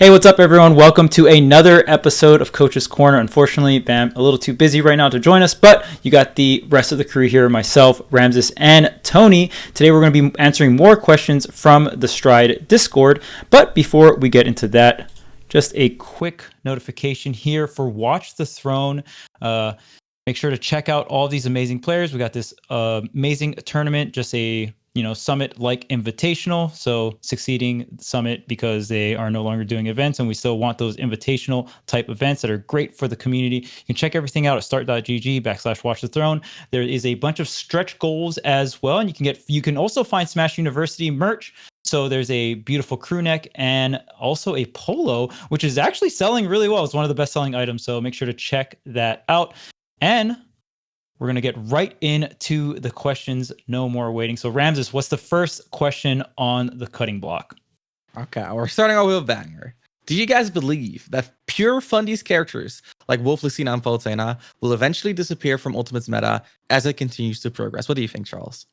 Hey, what's up, everyone? Welcome to another episode of Coach's Corner. Unfortunately, Bam, a little too busy right now to join us, but you got the rest of the crew here, myself, Ramses, and Tony. Today, we're going to be answering more questions from the Stride Discord. But before we get into that, just a quick notification here for Watch the Throne. Make sure to check out all these amazing players. We got this amazing tournament, just a summit-like invitational. So succeeding summit because they are no longer doing events, and we still want those invitational type events that are great for the community. You can check everything out at start.gg/Watch the Throne. There is a bunch of stretch goals as well, and you can also find Smash University merch. So there's a beautiful crew neck and also a polo, which is actually selling really well. It's one of the best-selling items, so make sure to check that out. And we're going to get right into the questions. No more waiting. So, Ramses, what's the first question on the cutting block? Okay, we're starting off with a banger. Do you guys believe that pure Fundies characters like Wolf, Lucina, and Palutena will eventually disappear from Ultimate's meta as it continues to progress? What do you think, Charles?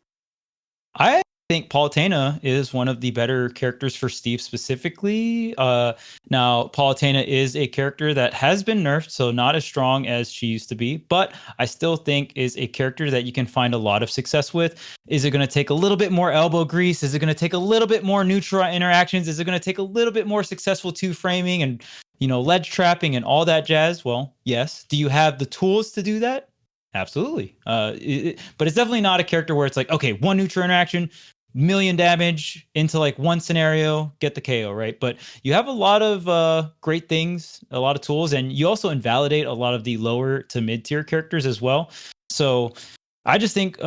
I think Palutena is one of the better characters for Steve specifically. Now, Palutena is a character that has been nerfed, so not as strong as she used to be, but I still think is a character that you can find a lot of success with. Is it going to take a little bit more elbow grease? Is it going to take a little bit more neutral interactions? Is it going to take a little bit more successful two-framing and, ledge trapping and all that jazz? Well, yes. Do you have the tools to do that? Absolutely. But it's definitely not a character where it's like, okay, one neutral interaction, million damage into like one scenario, get the KO, right? But you have a lot of great things, a lot of tools, and you also invalidate a lot of the lower to mid tier characters as well. So I just think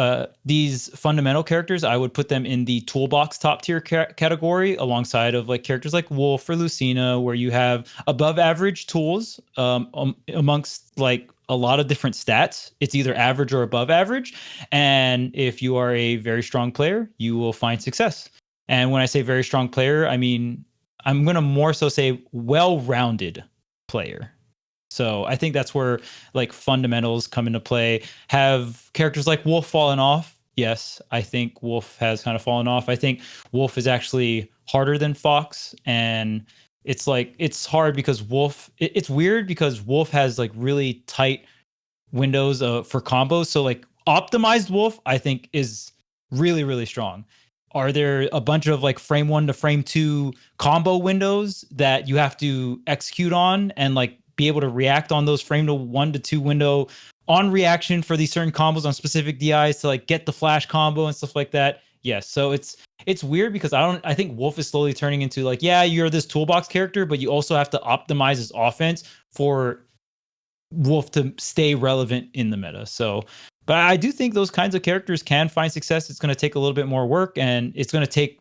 these fundamental characters, I would put them in the toolbox top tier category alongside of like characters like Wolf or Lucina, where you have above average tools amongst like a lot of different stats. It's either average or above average. And if you are a very strong player, you will find success. And when I say very strong player, I mean, I'm going to more so say well-rounded player. So I think that's where like fundamentals come into play. Have characters like Wolf fallen off? Yes, I think Wolf has kind of fallen off. I think Wolf is actually harder than Fox, and it's like it's hard because Wolf. It's weird because Wolf has like really tight windows for combos. So like optimized Wolf, I think is really really strong. Are there a bunch of like frame 1 to frame 2 combo windows that you have to execute on and like be able to react on those frame to 1 to 2 window on reaction for these certain combos on specific DIs to like get the flash combo and stuff like that? Yes. So it's weird because I think Wolf is slowly turning into like, yeah, you're this toolbox character, but you also have to optimize his offense for Wolf to stay relevant in the meta. So, but I do think those kinds of characters can find success. It's going to take a little bit more work, and it's going to take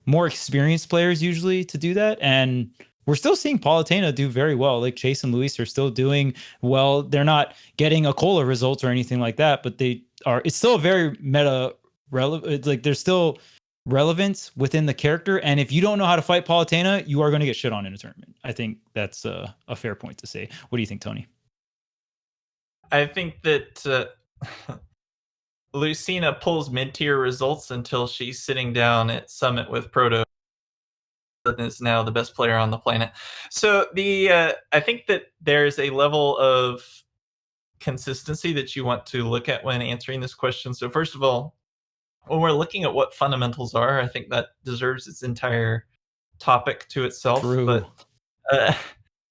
more experienced players usually to do that. And we're still seeing Palutena do very well. Like Chase and Luis are still doing well. They're not getting a cola results or anything like that, but they are. It's still a very meta relevant. Like there's still relevance within the character. And if you don't know how to fight Palutena, you are going to get shit on in a tournament. I think that's a fair point to say. What do you think, Tony? I think that Lucina pulls mid-tier results until she's sitting down at Summit with Proto and is now the best player on the planet. So I think that there's a level of consistency that you want to look at when answering this question. So first of all, when we're looking at what fundamentals are, I think that deserves its entire topic to itself. True. But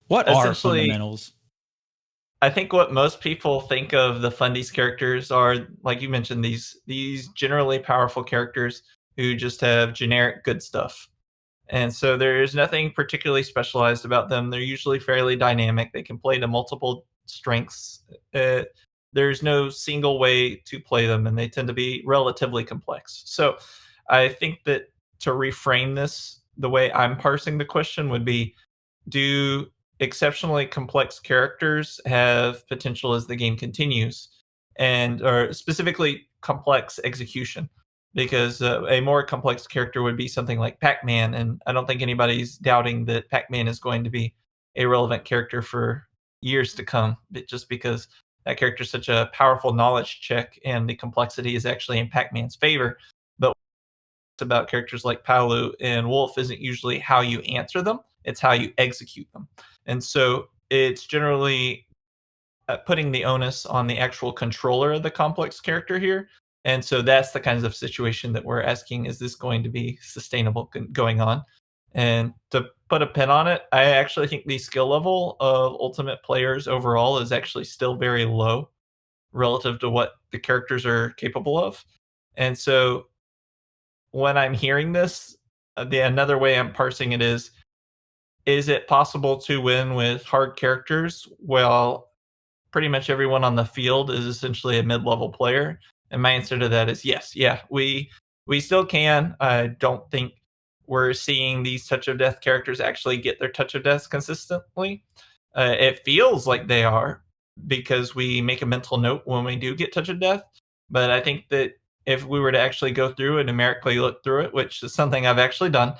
what are fundamentals? I think what most people think of the Fundies characters are, like you mentioned, these generally powerful characters who just have generic good stuff. And so there's nothing particularly specialized about them. They're usually fairly dynamic. They can play to multiple strengths. There's no single way to play them, and they tend to be relatively complex. So I think that to reframe this, the way I'm parsing the question would be, do exceptionally complex characters have potential as the game continues, or specifically complex execution? Because a more complex character would be something like Pac-Man, and I don't think anybody's doubting that Pac-Man is going to be a relevant character for years to come, just because that character is such a powerful knowledge check and the complexity is actually in Pac-Man's favor. But about characters like Palu and Wolf isn't usually how you answer them. It's how you execute them. And so it's generally putting the onus on the actual controller of the complex character here. And so that's the kinds of situation that we're asking, is this going to be sustainable going on? And to put a pin on it, I actually think the skill level of Ultimate players overall is actually still very low relative to what the characters are capable of. And so when I'm hearing this, another way I'm parsing it is it possible to win with hard characters while pretty much everyone on the field is essentially a mid-level player? And my answer to that is yes. Yeah, we still can. I don't think we're seeing these touch of death characters actually get their touch of death consistently. It feels like they are because we make a mental note when we do get touch of death. But I think that if we were to actually go through and numerically look through it, which is something I've actually done,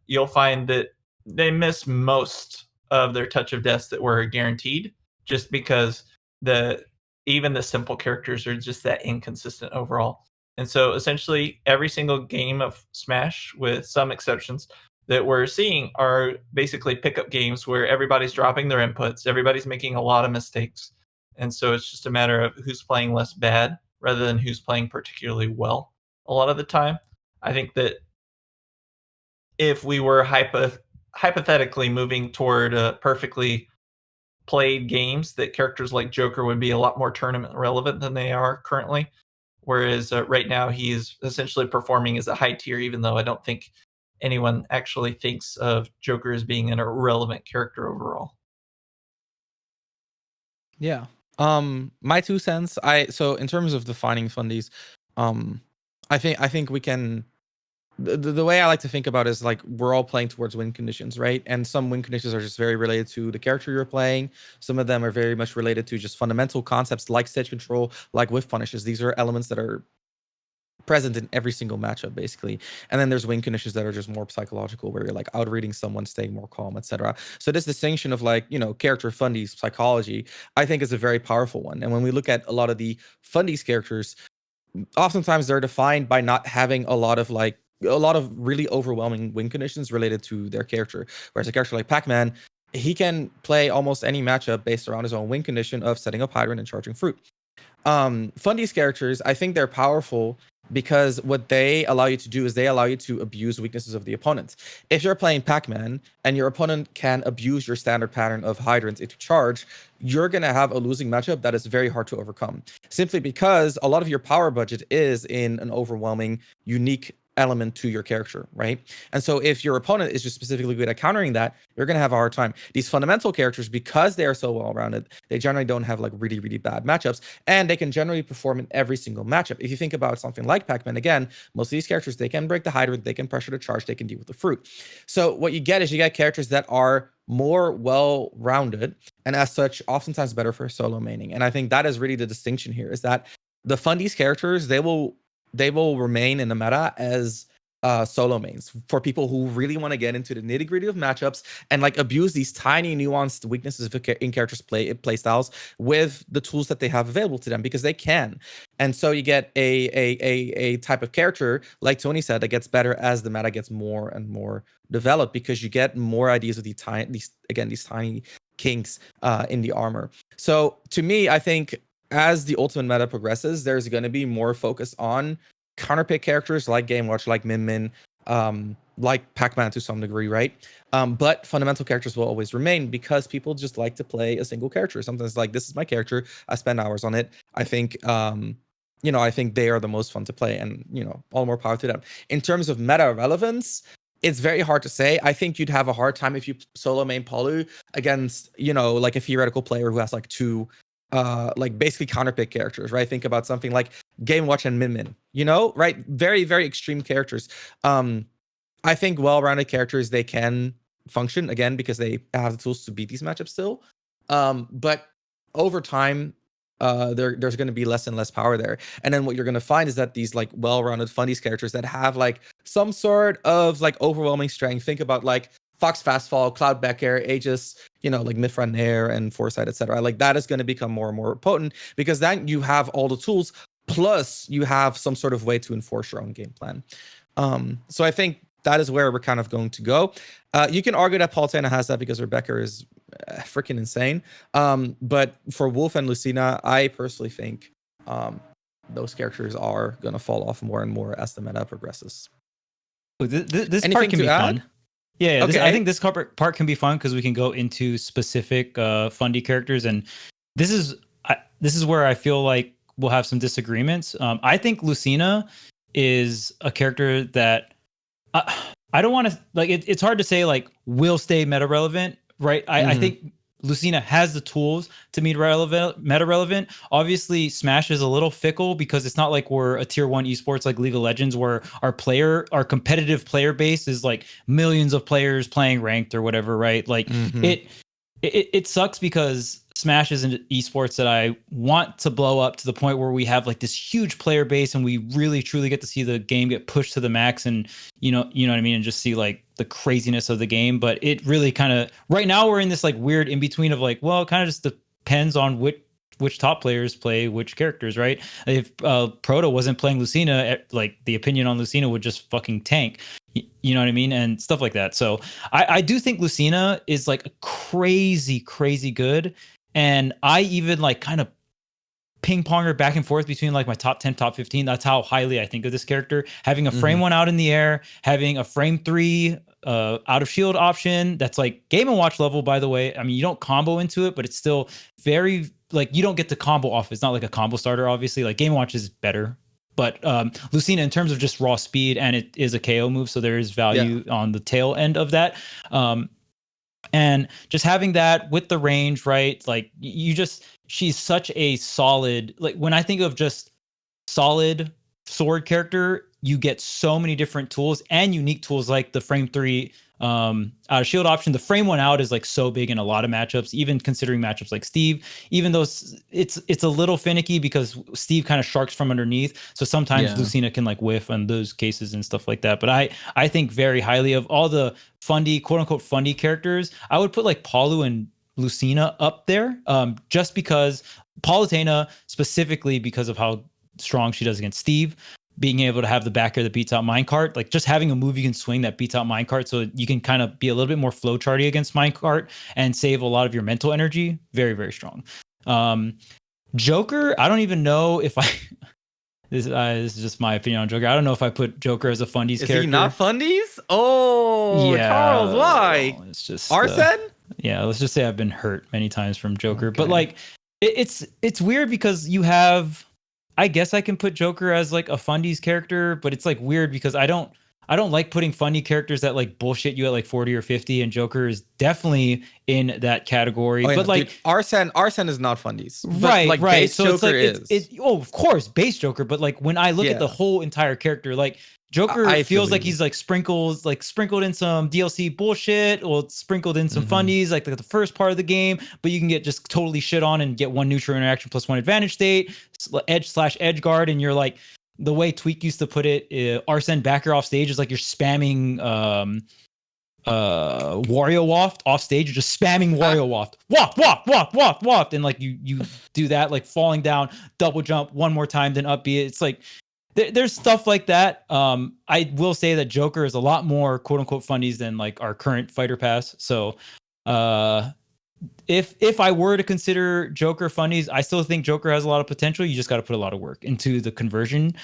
you'll find that they miss most of their touch of deaths that were guaranteed, just because even the simple characters are just that inconsistent overall. And so essentially every single game of Smash, with some exceptions, that we're seeing are basically pickup games where everybody's dropping their inputs, everybody's making a lot of mistakes. And so it's just a matter of who's playing less bad rather than who's playing particularly well a lot of the time. I think that if we were hypothetically moving toward perfectly played games, that characters like Joker would be a lot more tournament relevant than they are currently. Whereas right now he is essentially performing as a high tier, even though I don't think anyone actually thinks of Joker as being an irrelevant character overall. Yeah. My 2 cents. So in terms of defining Fundies, I think we can. The way I like to think about it is like we're all playing towards win conditions, right? And some win conditions are just very related to the character you're playing. Some of them are very much related to just fundamental concepts like stage control, like whiff punishes. These are elements that are present in every single matchup, basically. And then there's win conditions that are just more psychological, where you're like outreading someone, staying more calm, etc. So this distinction of like, character Fundies psychology, I think is a very powerful one. And when we look at a lot of the Fundies characters, oftentimes they're defined by not having a lot of really overwhelming win conditions related to their character. Whereas a character like Pac-Man, he can play almost any matchup based around his own win condition of setting up Hydrant and charging fruit. Fundies characters, I think they're powerful because what they allow you to do is they allow you to abuse weaknesses of the opponent. If you're playing Pac-Man and your opponent can abuse your standard pattern of Hydrant into charge, you're going to have a losing matchup that is very hard to overcome, simply because a lot of your power budget is in an overwhelming, unique element to your character, right? And so if your opponent is just specifically good at countering that, you're going to have a hard time. These fundamental characters, because they are so well-rounded, they generally don't have like really, really bad matchups, and they can generally perform in every single matchup. If you think about something like Pac-Man, again, most of these characters, they can break the Hydrant, they can pressure the charge, they can deal with the fruit. So what you get is you get characters that are more well-rounded, and as such, oftentimes better for solo maining. And I think that is really the distinction here, is that the Fundies characters, they will remain in the meta as solo mains for people who really want to get into the nitty gritty of matchups and like abuse these tiny nuanced weaknesses in characters' play styles with the tools that they have available to them, because they can. And so you get a type of character, like Tony said, that gets better as the meta gets more and more developed, because you get more ideas of these tiny kinks in the armor. So to me, I think as the ultimate meta progresses, there's going to be more focus on counterpick characters like Game Watch, like Min Min, like Pac-Man to some degree, right? But fundamental characters will always remain, because people just like to play a single character. Sometimes like, this is my character, I spend hours on it. I think I think they are the most fun to play, and all more power to them. In terms of meta relevance, it's very hard to say. I think you'd have a hard time if you solo main Palu against, like a theoretical player who has like two like basically counterpick characters, right? Think about something like Game Watch and Min Min, right? Very, very extreme characters. I think well-rounded characters, they can function, again, because they have the tools to beat these matchups still. But over time, there's going to be less and less power there. And then what you're going to find is that these like well-rounded Fundies characters that have like some sort of like overwhelming strength, think about like Fox Fastfall, Cloud Becker, Aegis, like Mithra Nair and Foresight, etc. Like that is going to become more and more potent, because then you have all the tools, plus you have some sort of way to enforce your own game plan. So I think that is where we're kind of going to go. You can argue that Palutena has that because Rebecca is freaking insane. But for Wolf and Lucina, I personally think those characters are going to fall off more and more as the meta progresses. This Anything part can to be add? fun. Yeah, Okay. I think this part can be fun because we can go into specific Fundy characters, and this is where I feel like we'll have some disagreements. I think Lucina is a character that I don't want to like. It's hard to say like will stay meta relevant, right? I think Lucina has the tools to be meta relevant. Obviously, Smash is a little fickle because it's not like we're a tier 1 esports like League of Legends where our competitive player base is like millions of players playing ranked or whatever, right? Like it sucks because Smash is an esports that I want to blow up to the point where we have like this huge player base and we really truly get to see the game get pushed to the max, and you know what I mean, and just see like the craziness of the game. But it really kind of right now we're in this like weird in between of like, well, it kind of just depends on which top players play which characters, right? If Proto wasn't playing Lucina, like the opinion on Lucina would just fucking tank. You know what I mean? And stuff like that. So I do think Lucina is like crazy good. And I even like kind of ping ponger back and forth between like my top 10, top 15. That's how highly I think of this character. Having a frame 1 out in the air, having a frame 3 out of shield option. That's like Game & Watch level, by the way. I mean, you don't combo into it, but it's still very like you don't get to combo off. It's not like a combo starter, obviously. Like Game & Watch is better. But Lucina, in terms of just raw speed, and it is a KO move, so there is value on the tail end of that. And just having that with the range, right? Like she's such a solid, like when I think of just solid sword character, you get so many different tools and unique tools like the frame 3 out of shield option. The frame 1 out is like so big in a lot of matchups, even considering matchups like Steve, even though it's a little finicky because Steve kind of sharks from underneath. So sometimes Lucina can like whiff on those cases and stuff like that. But I think very highly of all the Fundy, quote unquote Fundy characters. I would put like Palu and Lucina up there, just because Palutena specifically because of how strong she does against Steve, being able to have the backer that beats out Minecart, like just having a move you can swing that beats out Minecart, so you can kind of be a little bit more flowcharty against Minecart and save a lot of your mental energy. Very, very strong. Joker, I don't even know if I this is just my opinion on Joker. I don't know if I put Joker as a Fundies character. Is he not Fundies? Oh, yeah. Charles, why? It's just Arsene? Yeah, let's just say I've been hurt many times from Joker. Okay. But like it's weird because you have, I guess I can put Joker as like a Fundies character, but it's like weird because I don't like putting funny characters that like bullshit you at like 40 or 50, and Joker is definitely in that category. But like dude, Arsene is not Fundies. Right, like, right. Base so Joker it's like of course, base Joker, but like when I look at the whole entire character, like Joker feels like he's like sprinkled in some DLC bullshit, or sprinkled in some fundies like the first part of the game, but you can get just totally shit on and get 1 neutral interaction plus 1 advantage state, edge guard, and you're like, the way Tweak used to put it, Arsene backer off stage is like you're spamming Wario Waft off stage. You're just spamming Wario Waft. Waft. And like you do that, like falling down, double jump 1 more time, then up B. It's like there's stuff like that. I will say that Joker is a lot more quote unquote fundies than like our current fighter pass. So if I were to consider Joker fundies, I still think Joker has a lot of potential. You just got to put a lot of work into the conversion.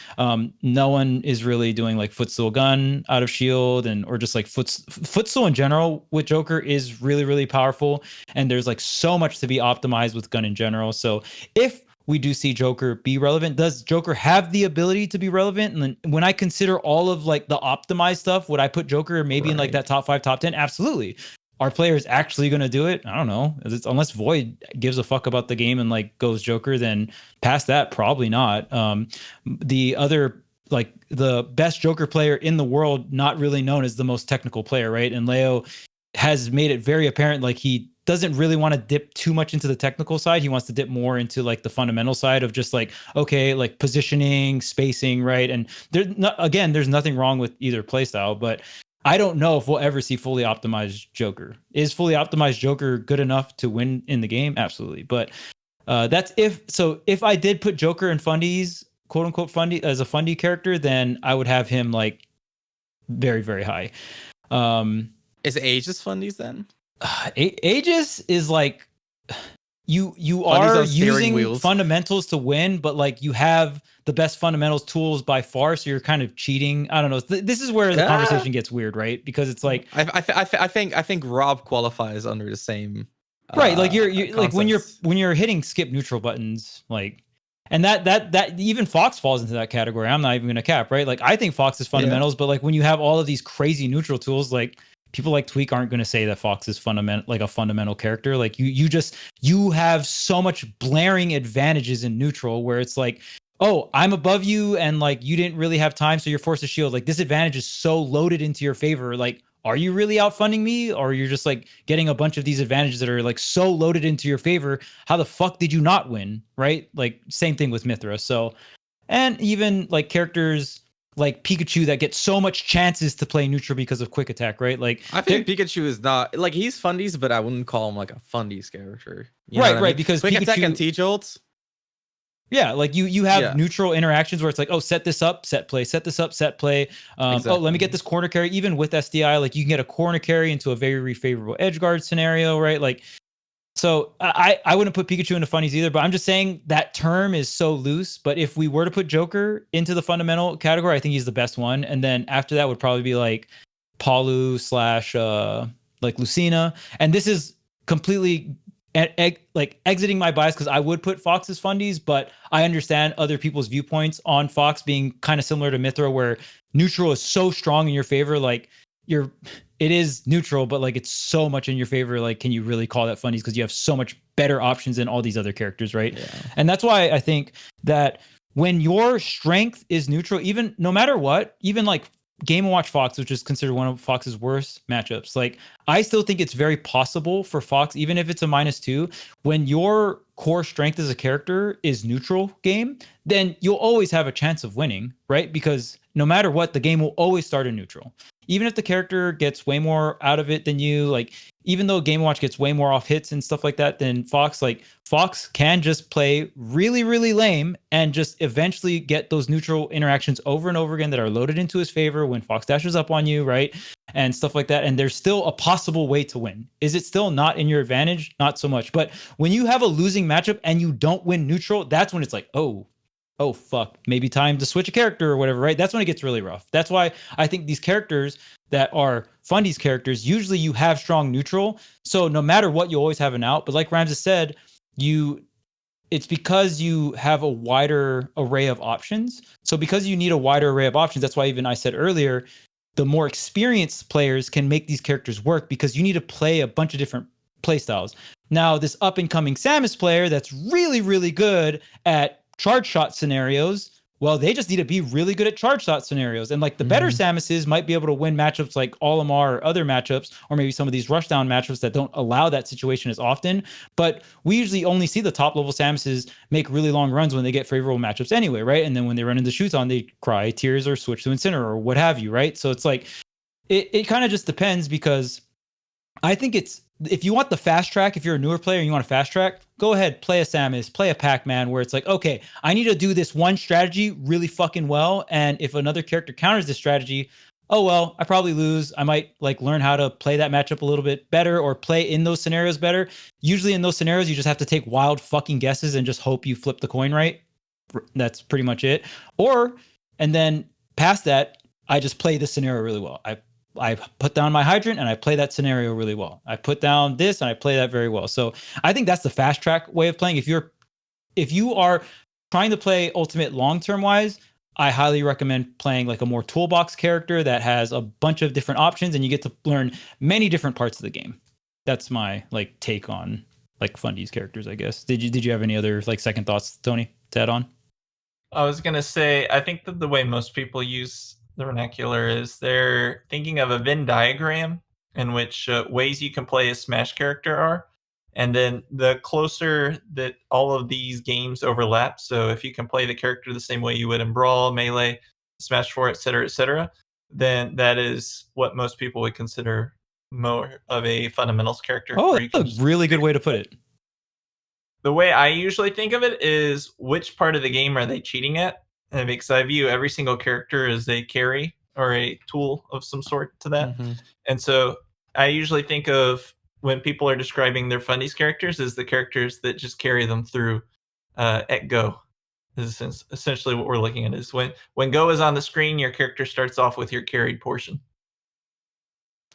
No one is really doing like footstool gun out of shield or just like footstool in general with Joker is really, really powerful. And there's like so much to be optimized with gun in general. So if we do see Joker be relevant, does Joker have the ability to be relevant? And then when I consider all of like the optimized stuff, would I put Joker maybe in like that top 5, top 10? Absolutely. Are players actually going to do it? I don't know. Unless Void gives a fuck about the game and like goes Joker, then past that, probably not. The other, like the best Joker player in the world, not really known as the most technical player, right? And Leo has made it very apparent, like he doesn't really want to dip too much into the technical side. He wants to dip more into like the fundamental side of just like, okay, like positioning, spacing, right? And there's nothing wrong with either playstyle, but I don't know if we'll ever see fully optimized Joker. Is fully optimized Joker good enough to win in the game? Absolutely. But that's if I did put Joker in fundies, quote unquote fundy as a fundy character, then I would have him like very, very high. Is Aegis Fundies then? Aegis is like you Fundies are on steering using wheels. fundamentals to win, but like you have the best fundamentals tools by far, so you're kind of cheating. I don't know. This is where the conversation gets weird, right? Because it's like I think R.O.B qualifies under the same. Right, like you're like concepts. when you're hitting skip neutral buttons, like, and that even Fox falls into that category. I'm not even gonna cap, right? Like I think Fox is fundamentals, but like when you have all of these crazy neutral tools, like people like Tweak aren't gonna say that Fox is a fundamental character. Like you have so much blaring advantages in neutral where it's like, oh, I'm above you and like you didn't really have time, so you're forced to shield. Like this advantage is so loaded into your favor, like are you really outfunding me, or you're just like getting a bunch of these advantages that are like so loaded into your favor? How the fuck did you not win? Right? Like same thing with Mithra. So, and even like characters like Pikachu that get so much chances to play neutral because of quick attack, right? Like I think Pikachu is not like he's Fundies, but I wouldn't call him like a Fundies character. You know right, what I right, mean? because quick Pikachu, attack and T-Jolts. yeah, like you have Yeah. neutral interactions where it's like, oh, set this up, set play, set this up, set play. Exactly. Oh, let me get this corner carry. Even with SDI, like you can get a corner carry into a very favorable edge guard scenario, right? Like, so I wouldn't put Pikachu into funnies either, but I'm just saying that term is so loose. But if we were to put Joker into the fundamental category, I think he's the best one. And then after that would probably be like Palu / like Lucina. And this is completely like exiting my bias because I would put Fox as fundies, but I understand other people's viewpoints on Fox being kind of similar to Mithra, where neutral is so strong in your favor. Like it is neutral, but like it's so much in your favor. Like, can you really call that fundies? Because you have so much better options than all these other characters, right? Yeah. And that's why I think that when your strength is neutral, even no matter what, even like Game & Watch Fox, which is considered one of Fox's worst matchups, like I still think it's very possible for Fox, even if it's a -2, when your core strength as a character is neutral game, then you'll always have a chance of winning, right? Because no matter what, the game will always start in neutral. Even if the character gets way more out of it than you, like even though Game & Watch gets way more off hits and stuff like that than Fox, like Fox can just play really lame and just eventually get those neutral interactions over and over again that are loaded into his favor when Fox dashes up on you, right? And stuff like that. And there's still a possible way to win. Is it still not in your advantage? Not so much. But when you have a losing matchup and you don't win neutral, that's when it's like, oh fuck, maybe time to switch a character or whatever, right? That's when it gets really rough. That's why I think these characters that are Fundies characters, usually you have strong neutral. So no matter what, you always have an out. But like Ramses said, it's because you have a wider array of options. So because you need a wider array of options, that's why even I said earlier, the more experienced players can make these characters work because you need to play a bunch of different play styles. Now, this up and coming Samus player that's really good at charge shot scenarios, well, they just need to be really good at charge shot scenarios. And like the better Samuses might be able to win matchups like Olimar or other matchups, or maybe some of these rushdown matchups that don't allow that situation as often. But we usually only see the top level Samuses make really long runs when they get favorable matchups anyway, right? And then when they run into shoots on, they cry tears or switch to Incineroar or what have you, right? So it's like, it kind of just depends, because I think it's, if you want the fast track, if you're a newer player and you want a fast track, go ahead, play a Samus, play a Pac-Man, where it's like, okay, I need to do this one strategy really fucking well. And if another character counters this strategy, oh, well, I probably lose. I might like learn how to play that matchup a little bit better or play in those scenarios better. Usually in those scenarios, you just have to take wild fucking guesses and just hope you flip the coin right. That's pretty much it. And then past that, I just play the scenario really well. I put down my hydrant and I play that scenario really well. I put down this and I play that very well. So I think that's the fast track way of playing. If you are trying to play Ultimate long-term wise, I highly recommend playing like a more toolbox character that has a bunch of different options and you get to learn many different parts of the game. That's my like take on like Fundies characters, I guess. Did you have any other like second thoughts, Tony, to add on? I was going to say, I think that the way most people use the vernacular is they're thinking of a Venn diagram in which ways you can play a Smash character are. And then the closer that all of these games overlap, so if you can play the character the same way you would in Brawl, Melee, Smash 4, etc., then that is what most people would consider more of a fundamentals character. Oh, that's a really good way to put it. The way I usually think of it is which part of the game are they cheating at? And because I view every single character as a carry or a tool of some sort to that. Mm-hmm. And so I usually think of when people are describing their Fundies characters as the characters that just carry them through at Go. This is essentially what we're looking at is when Go is on the screen, your character starts off with your carried portion.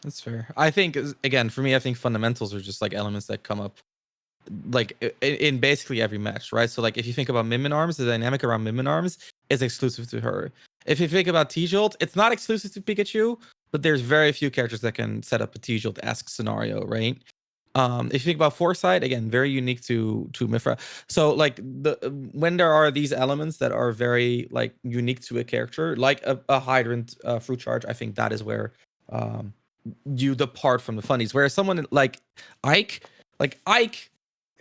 That's fair. I think, again, for me, I think fundamentals are just like elements that come up like in basically every match, right? So like if you think about Min Arms, the dynamic around Min Arms is exclusive to her. If you think about T-Jolt, it's not exclusive to Pikachu, but there's very few characters that can set up a T-Jolt-esque scenario, right? If you think about Foresight, again, very unique to Mifra. So like when there are these elements that are very like unique to a character, like a Hydrant fruit charge, I think that is where you depart from the funnies. Whereas someone like Ike,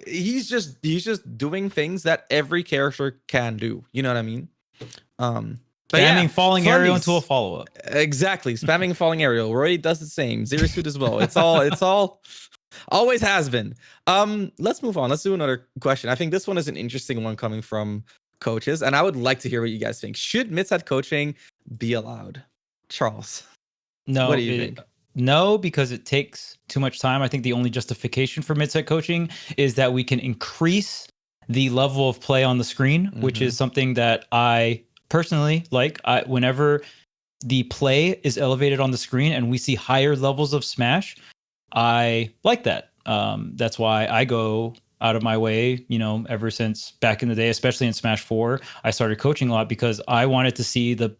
he's just doing things that every character can do. You know what I mean? But Spamming falling Fundies, aerial into a follow-up. Exactly. Spamming falling aerial. Roy does the same. Zero Suit as well. It's all always has been. Let's move on. Let's do another question. I think this one is an interesting one coming from coaches, and I would like to hear what you guys think. Should mid-set coaching be allowed? Charles. No, what do you think? No, because it takes too much time. I think the only justification for mid-set coaching is that we can increase the level of play on the screen, which is something that I personally like. Whenever the play is elevated on the screen and we see higher levels of Smash, I like that. That's why I go out of my way, ever since back in the day, especially in Smash 4, I started coaching a lot because I wanted to see the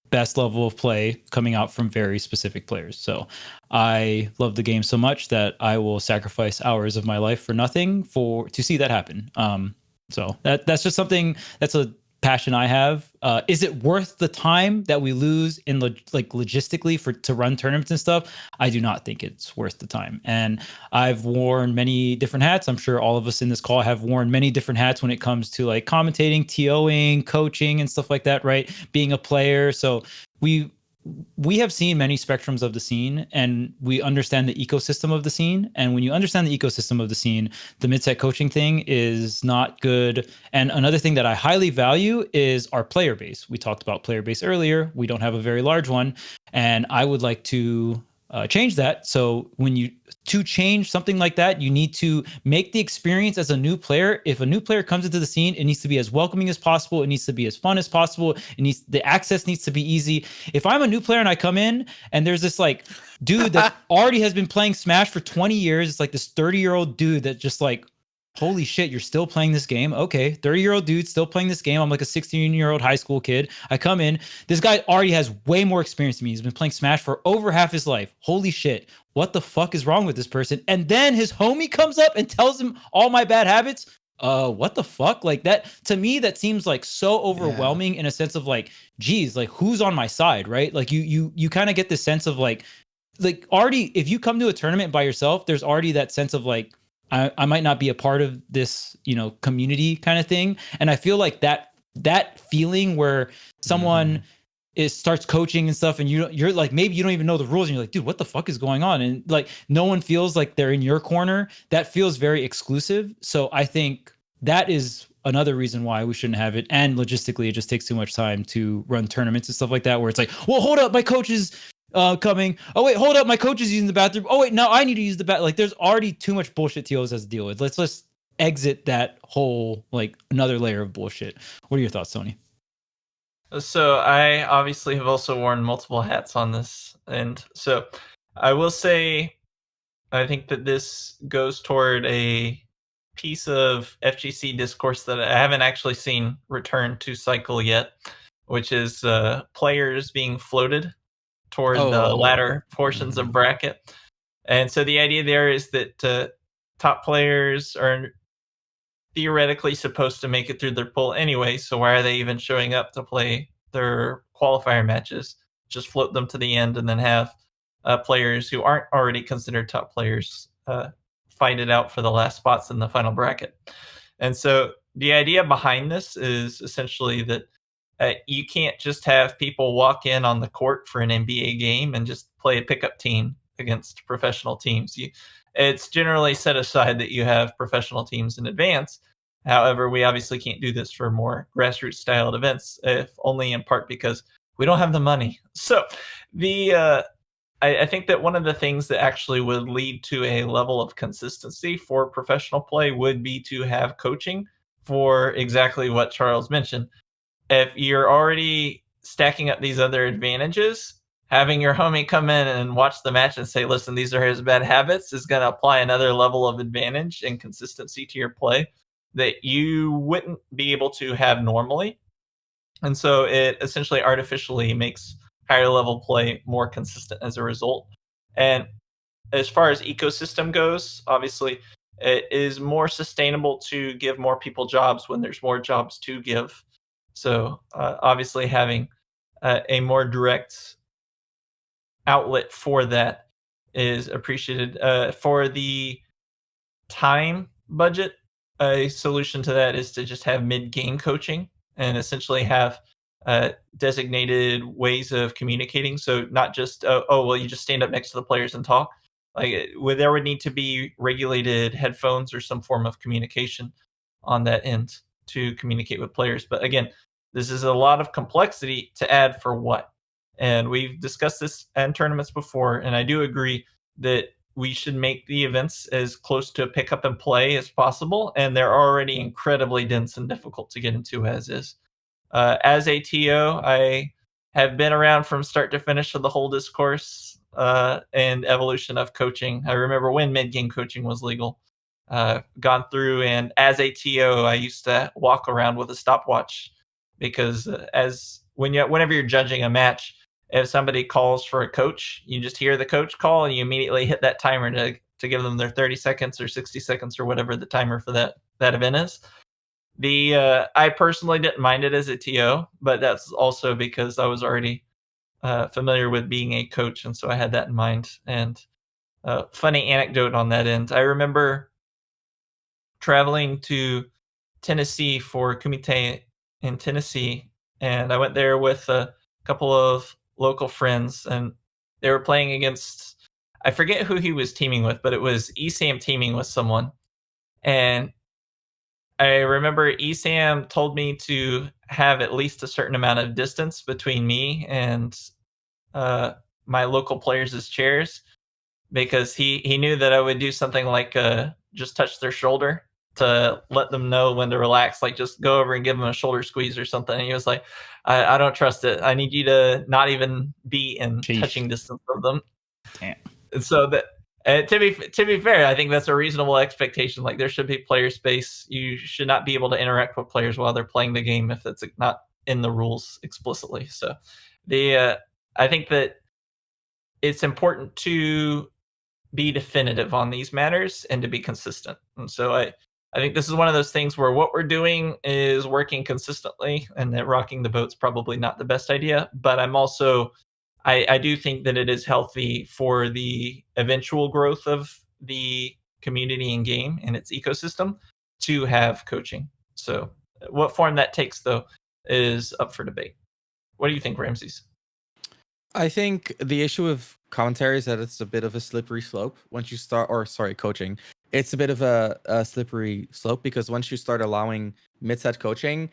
best level of play coming out from very specific players. So I love the game so much that I will sacrifice hours of my life for nothing to see that happen. So that's just something that's a passion I have. Is it worth the time that we lose in logistically to run tournaments and stuff? I do not think it's worth the time. And I've worn many different hats. I'm sure all of us in this call have worn many different hats when it comes to like commentating, TOing, coaching, and stuff like that, right? Being a player. So we have seen many spectrums of the scene, and we understand the ecosystem of the scene. And when you understand the ecosystem of the scene, the mid-set coaching thing is not good. And another thing that I highly value is our player base. We talked about player base earlier. We don't have a very large one, and I would like to change that. So to change something like that, you need to make the experience as a new player. If a new player comes into the scene, it needs to be as welcoming as possible. It needs to be as fun as possible. The access needs to be easy. If I'm a new player and I come in and there's this like dude that already has been playing Smash for 20 years, it's like this 30-year-old dude that just like, holy shit, you're still playing this game? Okay, 30-year-old dude still playing this game. I'm like a 16-year-old high school kid. I come in. This guy already has way more experience than me. He's been playing Smash for over half his life. Holy shit. What the fuck is wrong with this person? And then his homie comes up and tells him all my bad habits. What the fuck? Like that, to me, that seems like so overwhelming in a sense of like, geez, like who's on my side, right? Like you kind of get this sense of like already, if you come to a tournament by yourself, there's already that sense of like, I might not be a part of this, community kind of thing. And I feel like that feeling where someone starts coaching and stuff, and you're like, maybe you don't even know the rules, and you're like, dude, what the fuck is going on? And like, no one feels like they're in your corner. That feels very exclusive. So I think that is another reason why we shouldn't have it. And logistically, it just takes too much time to run tournaments and stuff like that, where it's like, well, hold up, my coach is coming. Oh wait, hold up, my coach is using the bathroom. Oh wait, now I need to use the bathroom. Like, there's already too much bullshit TOs has to deal with. Let's just exit that whole like another layer of bullshit. What are your thoughts, Tony? So I obviously have also worn multiple hats on this, and so I will say I think that this goes toward a piece of FGC discourse that I haven't actually seen return to cycle yet, which is players being floated toward the latter portions of bracket. And so the idea there is that top players are theoretically supposed to make it through their pool anyway, so why are they even showing up to play their qualifier matches? Just float them to the end and then have players who aren't already considered top players fight it out for the last spots in the final bracket. And so the idea behind this is essentially that you can't just have people walk in on the court for an NBA game and just play a pickup team against professional teams. It's generally set aside that you have professional teams in advance. However, we obviously can't do this for more grassroots styled events, if only in part because we don't have the money. So I think that one of the things that actually would lead to a level of consistency for professional play would be to have coaching for exactly what Charles mentioned. If you're already stacking up these other advantages, having your homie come in and watch the match and say, listen, these are his bad habits, is going to apply another level of advantage and consistency to your play that you wouldn't be able to have normally. And so it essentially artificially makes higher level play more consistent as a result. And as far as ecosystem goes, obviously, it is more sustainable to give more people jobs when there's more jobs to give. So obviously, having a more direct outlet for that is appreciated. For the time budget, a solution to that is to just have mid-game coaching and essentially have designated ways of communicating. So not just, well, you just stand up next to the players and talk. Like there would need to be regulated headphones or some form of communication on that end to communicate with players. But again, this is a lot of complexity to add for what? And we've discussed this in tournaments before, and I do agree that we should make the events as close to pick up and play as possible, and they're already incredibly dense and difficult to get into as is. As a TO, I have been around from start to finish of the whole discourse and evolution of coaching. I remember when mid-game coaching was legal. Gone through, and as a TO, I used to walk around with a stopwatch because whenever you're judging a match, if somebody calls for a coach, you just hear the coach call and you immediately hit that timer to give them their 30 seconds or 60 seconds or whatever the timer for that event is. I personally didn't mind it as a TO, but that's also because I was already familiar with being a coach, and so I had that in mind. And funny anecdote on that end, I remember traveling to Tennessee for Kumite in Tennessee, and I went there with a couple of local friends, and they were playing against, I forget who he was teaming with, but it was ESAM teaming with someone. And I remember ESAM told me to have at least a certain amount of distance between me and my local players' chairs, because he knew that I would do something like just touch their shoulder to let them know when to relax, like just go over and give them a shoulder squeeze or something. And he was like, I don't trust it. I need you to not even be in touching distance of them. Damn. And so that to be fair, I think that's a reasonable expectation. Like there should be player space. You should not be able to interact with players while they're playing the game if it's not in the rules explicitly. So I think that it's important to be definitive on these matters and to be consistent. And so I think this is one of those things where what we're doing is working consistently, and that rocking the boat's probably not the best idea. But I'm also, I do think that it is healthy for the eventual growth of the community and game and its ecosystem to have coaching. So what form that takes, though, is up for debate. What do you think, Ramses? I think the issue of commentary is that it's a bit of a slippery slope once you start, coaching. It's a bit of a slippery slope because once you start allowing mid-set coaching,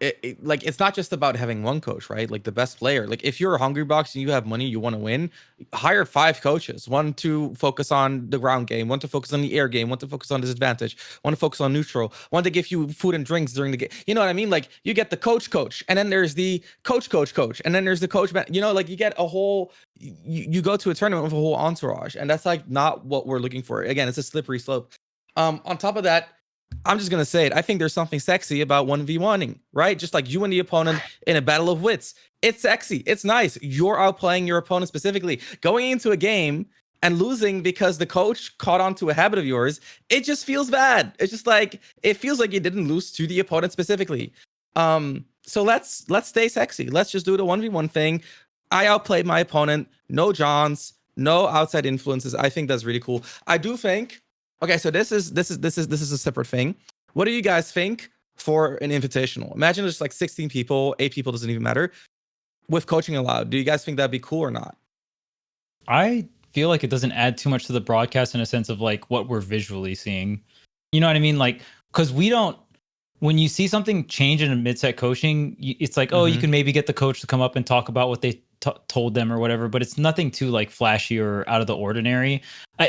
it's not just about having one coach, right? Like the best player. Like if you're a hungry box and you have money, you want to win, hire 5 coaches. One to focus on the ground game, one to focus on the air game, one to focus on disadvantage, one to focus on neutral, one to give you food and drinks during the game. You know what I mean? Like you get the coach, and then there's the coach, and then there's the coach. You know, like you get a whole. You go to a tournament with a whole entourage, and that's like not what we're looking for. Again, it's a slippery slope. On top of that, I'm just going to say it. I think there's something sexy about 1v1ing, right? Just like you and the opponent in a battle of wits. It's sexy. It's nice. You're outplaying your opponent specifically. Going into a game and losing because the coach caught on to a habit of yours, it just feels bad. It's just like, it feels like you didn't lose to the opponent specifically. So let's stay sexy. Let's just do the 1v1 thing. I outplayed my opponent. No Johns, no outside influences. I think that's really cool. I do think. Okay, so this is a separate thing. What do you guys think for an invitational? Imagine there's like 16 people, 8 people, doesn't even matter, with coaching allowed. Do you guys think that'd be cool or not? I feel like it doesn't add too much to the broadcast in a sense of like what we're visually seeing. You know what I mean? Like, because we don't when you see something change in a mid-set coaching, it's like, oh, you can maybe get the coach to come up and talk about what they told them or whatever, but it's nothing too like flashy or out of the ordinary.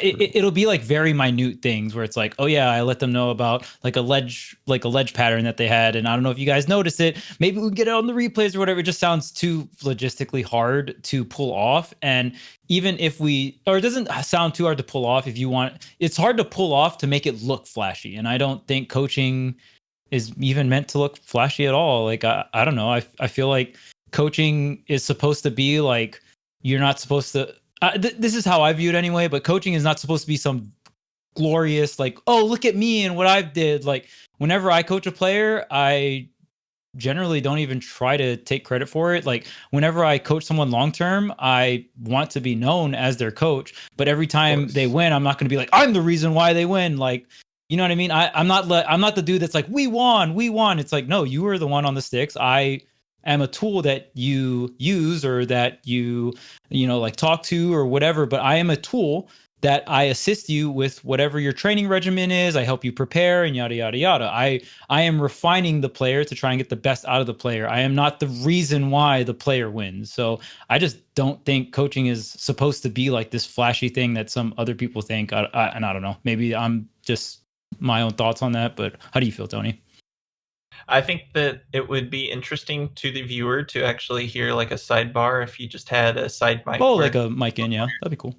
It'll be like very minute things where it's like, oh yeah, I let them know about like a ledge pattern that they had, and I don't know if you guys noticed it. Maybe we can get it on the replays or whatever. It just sounds too logistically hard to pull off, and even if it doesn't sound too hard to pull off. If you want, it's hard to pull off to make it look flashy, and I don't think coaching is even meant to look flashy at all. Like I don't know. I feel like coaching is supposed to be like, you're not supposed to this is how I view it anyway, but coaching is not supposed to be some glorious like, oh, look at me and what I've did. Like whenever I coach a player, I generally don't even try to take credit for it. Like whenever I coach someone long term, I want to be known as their coach, but every time they win, I'm not going to be like, I'm the reason why they win. Like, you know what I mean? I'm not the dude that's like, we won. It's like, no, you were the one on the sticks. I am a tool that you use or that you know, like talk to or whatever, but I am a tool that I assist you with whatever your training regimen is. I help you prepare and yada, yada, yada. I am refining the player to try and get the best out of the player. I am not the reason why the player wins. So I just don't think coaching is supposed to be like this flashy thing that some other people think. And I don't know, maybe I'm just my own thoughts on that, but how do you feel, Tony? I think that it would be interesting to the viewer to actually hear like a sidebar if you just had a side mic. Oh, like a mic in, yeah, that'd be cool.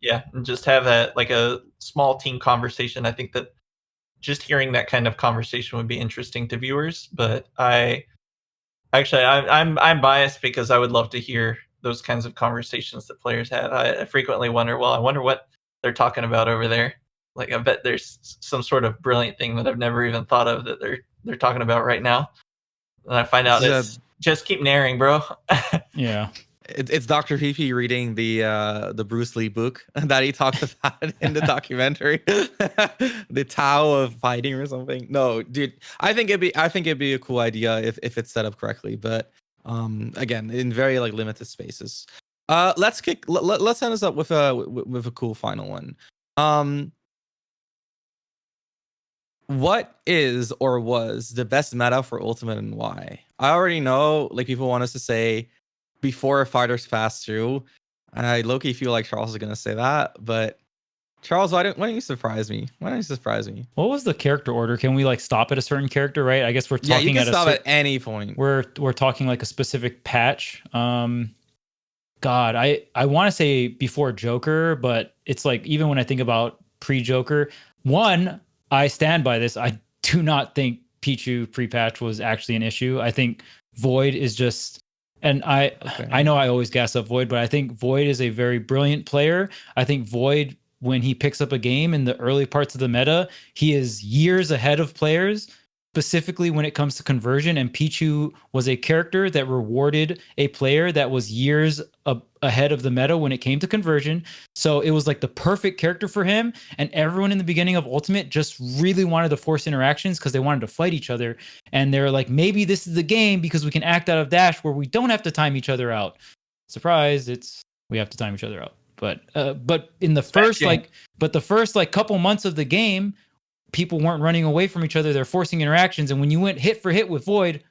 Yeah, and just have a small team conversation. I think that just hearing that kind of conversation would be interesting to viewers. But I'm biased because I would love to hear those kinds of conversations that players have. I frequently wonder, I wonder what they're talking about over there. Like I bet there's some sort of brilliant thing that I've never even thought of that they're talking about right now. And I find out it's just keep narrating, bro. Yeah. It's Dr. PP reading the Bruce Lee book that he talked about in the documentary, the Tao of Fighting or something. No, dude, I think it'd be a cool idea if it's set up correctly, but again, in very like limited spaces. Let's end us up with a cool final one. What is or was the best meta for Ultimate and why? I already know, like, people want us to say before fighters pass through. I low-key feel like Charles is gonna say that, but Charles, why don't you surprise me? What was the character order? Can we like stop at a certain character, right? I guess we're talking you can stop at any point. We're talking like a specific patch. God, I want to say before Joker, but it's like even when I think about pre-Joker, I stand by this. I do not think Pichu pre-patch was actually an issue. I think Void is just, and I know I always gas up Void, but I think Void is a very brilliant player. I think Void, when he picks up a game in the early parts of the meta, he is years ahead of players, specifically when it comes to conversion. And Pichu was a character that rewarded a player that was years ahead of the meta when it came to conversion. So it was like the perfect character for him. And everyone in the beginning of Ultimate just really wanted to force interactions because they wanted to fight each other. And they're like, maybe this is the game because we can act out of dash where we don't have to time each other out. Surprise, we have to time each other out. But in the first couple months of the game, people weren't running away from each other. They're forcing interactions. And when you went hit for hit with Void,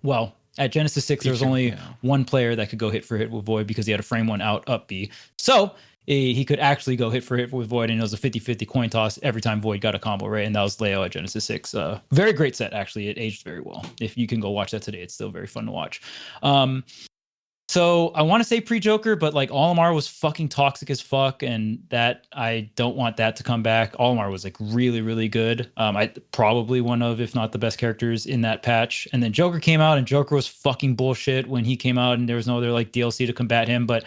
well, at Genesis 6, there was only one player that could go hit for hit with Void because he had a frame one out up B. So he could actually go hit for hit with Void, and it was a 50-50 coin toss every time Void got a combo, right? And that was Leo at Genesis 6. Very great set, actually. It aged very well. If you can go watch that today, it's still very fun to watch. So I want to say pre-Joker, but like Olimar was fucking toxic as fuck, and that I don't want that to come back. Olimar was like really, really good. I probably one of, if not the best characters in that patch. And then Joker came out, and Joker was fucking bullshit when he came out, and there was no other like DLC to combat him. But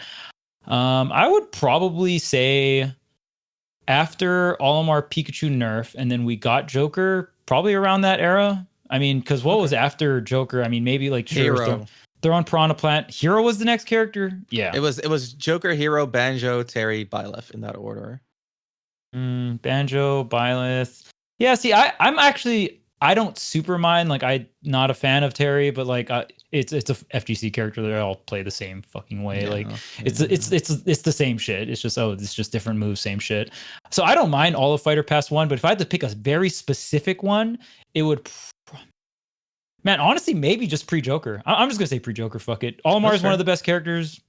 I would probably say after Olimar Pikachu nerf, and then we got Joker probably around that era. I mean, because what was after Joker? I mean, maybe like Hero. Throwing Piranha Plant. Hero was the next character. Yeah, it was Joker, Hero, Banjo, Terry, Byleth in that order. Banjo, Byleth. Yeah, see, I don't super mind. Like, I'm not a fan of Terry, but like, it's a FGC character. They all play the same fucking way. Like, it's the same shit. It's just it's just different moves, same shit. So I don't mind all of Fighter Pass 1, but if I had to pick a very specific one, it would. Man, honestly, maybe just pre-Joker. I'm just gonna say pre-Joker. Fuck it. Olimar is one of the best characters.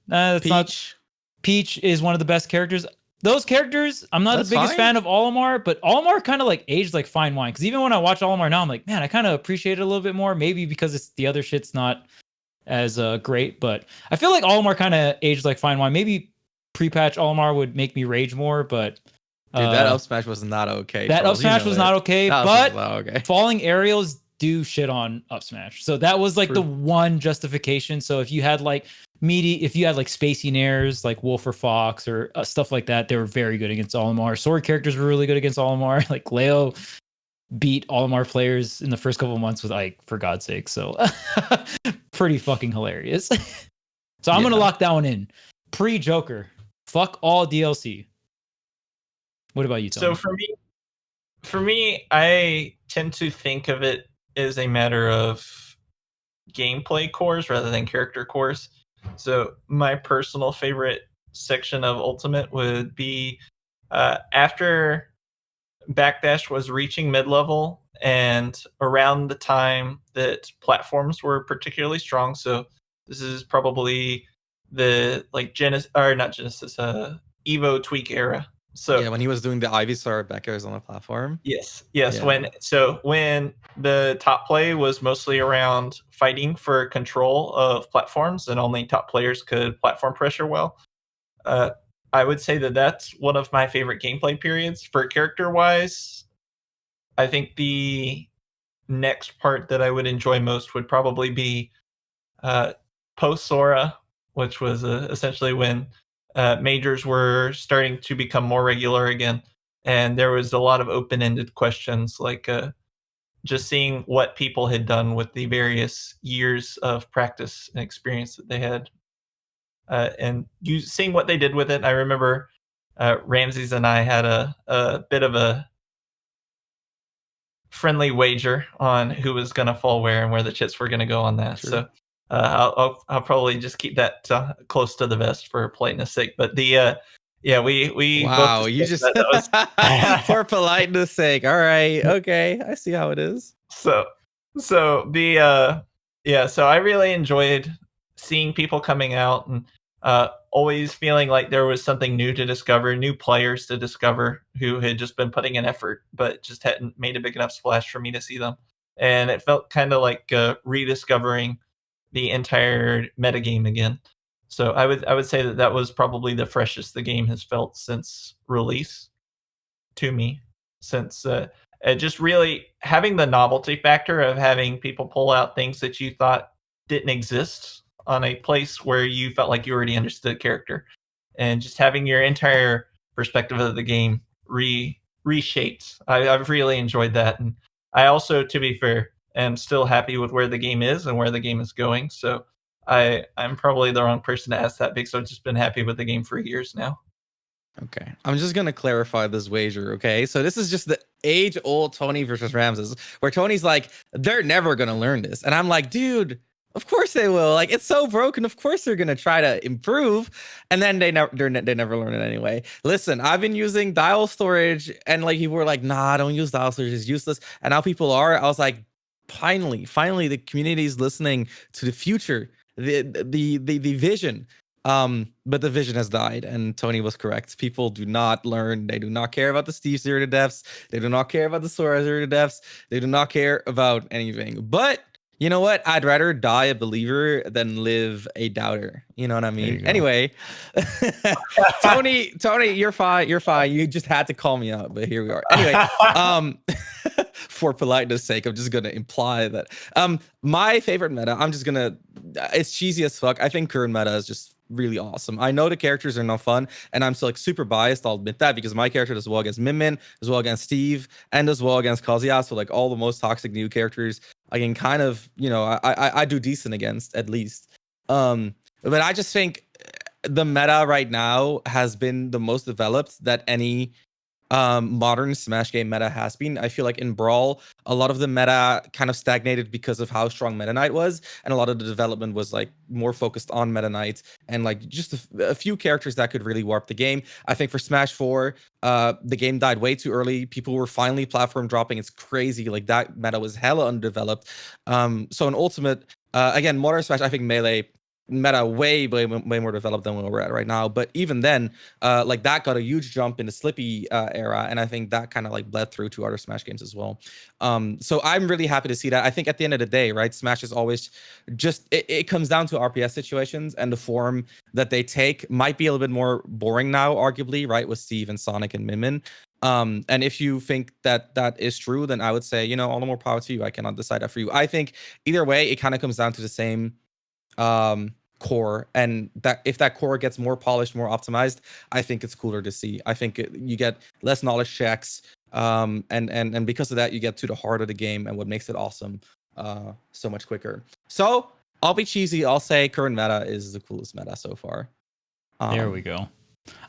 Peach is one of the best characters. Those characters, I'm not the biggest fan of Olimar, but Olimar kind of like aged like fine wine. Because even when I watch Olimar now, I'm like, man, I kind of appreciate it a little bit more. Maybe because it's the other shit's not as great, but I feel like Olimar kind of aged like fine wine. Maybe pre-patch Olimar would make me rage more, but dude, that up smash was not okay. That up smash was not okay, but falling aerials do shit on up smash. So that was like the one justification. So if you had like if you had like Spacey Nairs, like Wolf or Fox or stuff like that, they were very good against Olimar. Sword characters were really good against Olimar. Like Leo beat Olimar players in the first couple of months with Ike, for God's sake. So pretty fucking hilarious. So I'm gonna lock that one in. Pre-Joker. Fuck all DLC. What about you, Tony? So for me, I tend to think of it as a matter of gameplay cores rather than character cores. So my personal favorite section of Ultimate would be after Backdash was reaching mid-level and around the time that platforms were particularly strong. So this is probably the like Evo tweak era. So yeah, when he was doing the Ivysaur backers on the platform. Yes. Yeah. When the top play was mostly around fighting for control of platforms and only top players could platform pressure well, I would say that that's one of my favorite gameplay periods. For character wise, I think the next part that I would enjoy most would probably be post Sora, which was essentially when majors were starting to become more regular again, and there was a lot of open-ended questions, like just seeing what people had done with the various years of practice and experience that they had, and seeing what they did with it. I remember Ramses and I had a bit of a friendly wager on who was going to fall where and where the chips were going to go on that. Sure. So I'll probably just keep that close to the vest for politeness sake. But we wow, both you just that was for politeness sake. All right, okay, I see how it is. So I really enjoyed seeing people coming out and always feeling like there was something new to discover, new players to discover who had just been putting in effort, but just hadn't made a big enough splash for me to see them. And it felt kind of like rediscovering the entire metagame again. So I would say that was probably the freshest the game has felt since release to me, since just really having the novelty factor of having people pull out things that you thought didn't exist on a place where you felt like you already understood character, and just having your entire perspective of the game reshaped. I've really enjoyed that. And I also, to be fair, am still happy with where the game is and where the game is going. So I'm probably the wrong person to ask that, because I've just been happy with the game for years now. Okay, I'm just gonna clarify this wager. Okay, so this is just the age-old Tony versus Ramses, where Tony's like, they're never gonna learn this, and I'm like, dude, of course they will. Like, it's so broken. Of course they're gonna try to improve, and then they never learn it anyway. Listen, I've been using dial storage, and like people were like, nah, don't use dial storage, it's useless. And now people are. I was like, finally, the community is listening to the future, the vision. But the vision has died, and Tony was correct. People do not learn. They do not care about the Steve zero to deaths. They do not care about the Sora zero to deaths. They do not care about anything. But you know what? I'd rather die a believer than live a doubter. You know what I mean? Anyway, Tony, you're fine. You're fine. You just had to call me out, but here we are. Anyway, for politeness sake, I'm just gonna imply that my favorite meta. It's cheesy as fuck. I think current meta is just really awesome. I know the characters are not fun, and I'm still like super biased. I'll admit that, because my character does well against Min, as well against Steve, and as well against Kazuya. So like all the most toxic new characters, I can kind of, I do decent against, at least. But I just think the meta right now has been the most developed that any modern Smash game meta has been. I feel like in Brawl, a lot of the meta kind of stagnated because of how strong Meta Knight was, and a lot of the development was like more focused on Meta Knight and like just a few characters that could really warp the game. I think for Smash 4, the game died way too early. People were finally platform dropping. It's crazy. Like that meta was hella undeveloped. So in Ultimate, again, Modern Smash, I think Melee meta way more developed than where we're at right now. But even then, like that got a huge jump in the Slippy era, and I think that kind of like bled through to other Smash games as well. So I'm really happy to see that. I think at the end of the day, right, Smash is always just it comes down to RPS situations, and the form that they take might be a little bit more boring now, arguably, right, with Steve and Sonic and Min Min. And if you think that that is true, then I would say, you know, all the more power to you. I cannot decide that for you. I think either way, it kind of comes down to the same core, and that if that core gets more polished, more optimized, I think it's cooler to see. I think you get less knowledge checks, and because of that, you get to the heart of the game and what makes it awesome so much quicker. So I'll be cheesy. I'll say current meta is the coolest meta so far. There we go.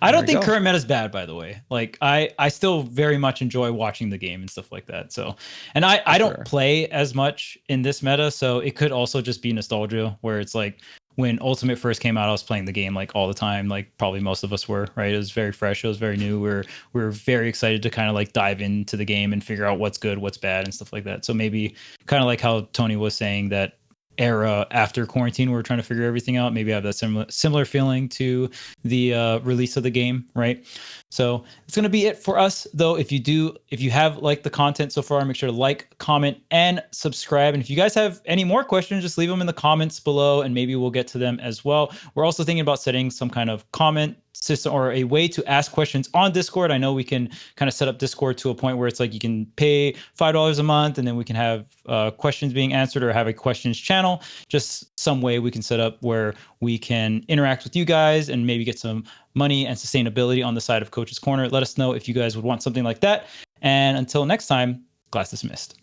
I don't think current meta is bad, by the way. Like I still very much enjoy watching the game and stuff like that. So, and I don't play as much in this meta, so it could also just be nostalgia, where it's like when Ultimate first came out, I was playing the game like all the time, like probably most of us were, right? It was very fresh, it was very new. We were very excited to kind of like dive into the game and figure out what's good, what's bad, and stuff like that. So maybe kind of like how Tony was saying that era after quarantine we're trying to figure everything out, maybe I have that similar feeling to the release of the game, right? So it's going to be it for us, though. If you have liked the content so far, make sure to like, comment, and subscribe. And if you guys have any more questions, just leave them in the comments below and maybe we'll get to them as well. We're also thinking about setting some kind of comment system or a way to ask questions on Discord. I know we can kind of set up Discord to a point where it's like you can pay $5 a month and then we can have questions being answered, or have a questions channel. Just some way we can set up where we can interact with you guys and maybe get some money and sustainability on the side of Coach's Corner. Let us know if you guys would want something like that. And until next time, class dismissed.